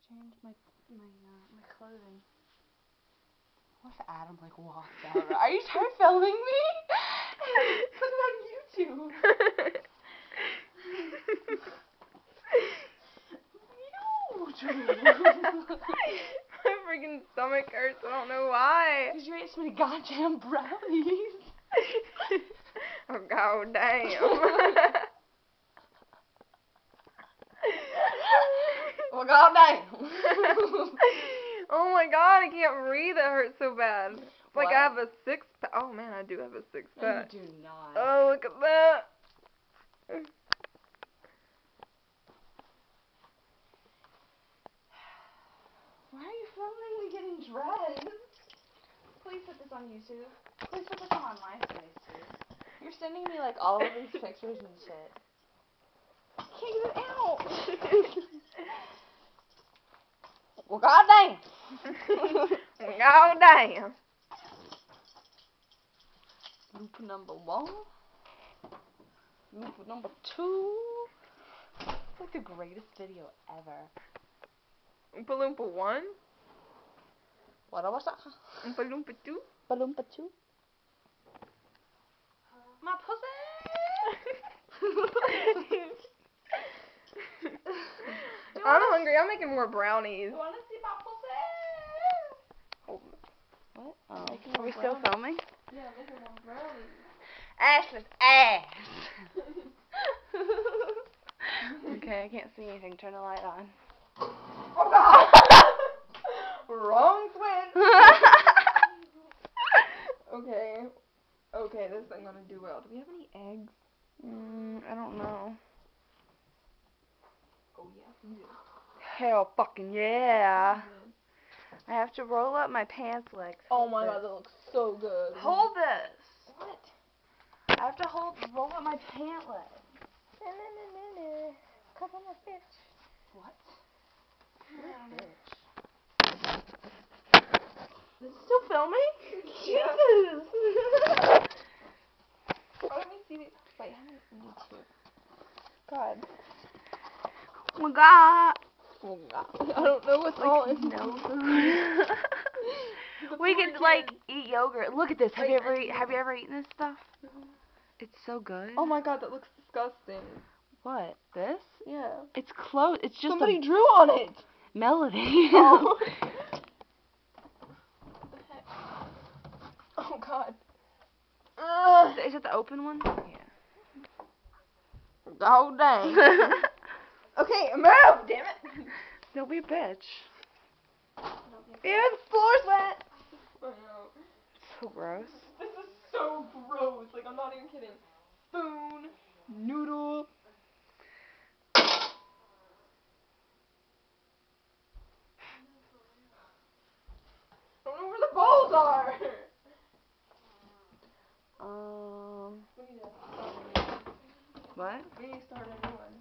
change my clothing. What if Adam like walks out? Are you trying filming me? Put it on YouTube. My freaking stomach hurts. I don't know why. Because you ate so many goddamn brownies. Oh god damn. Well, god damn. Oh my god, I can't breathe. It hurts so bad. It's like What? I have a six-pack. Oh man, I do have a six-pack. No, you do not. Oh, look at that. Why are you filming me getting dressed? Please put this on YouTube. Please put this on MySpace, dude. You're sending me like all of these pictures and shit. I can't get it out. Well, goddamn. Oh damn. Loop number 1. Loop number 2. It's like the greatest video ever. Oompa Loompa 1? What was that? Oompa Loompa 2? Balloompa 2. My pussy! I'm hungry. I'm making more brownies. You wanna see my pussy? Oh. What? Oh. Are we still filming? Yeah, making more brownies. Ash's ass. Okay, I can't see anything. Turn the light on. Oh god! Wrong switch. Okay. Okay, this ain't gonna do well. Do we have any eggs? I don't know. Oh yeah. Hell fucking yeah. I have to roll up my pants legs. Oh my god, that looks so good. Hold this. What? I have to roll up my pant legs. Cause I'm a bitch. What? Bitch. Is it still filming? Yeah. Jesus. Oh, let me see. Wait, how many need to? God. Oh my god. Oh god. I don't know what's all in No food. We could like eat yogurt. Look at this. Have you ever eaten this stuff? No. It's so good. Oh my god, that looks disgusting. What? This? Yeah. It's close. It's just Somebody drew on it. melody. Oh. What the heck? Oh god. Is it the open one? Yeah. Oh dang. Okay, move, damn it. Don't be a bitch. Yeah, the floor's wet. I know. So gross. This is so gross. Like, I'm not even kidding. Spoon, noodle. I don't know where the balls are. We need to start a new one. What? We need to start a new one.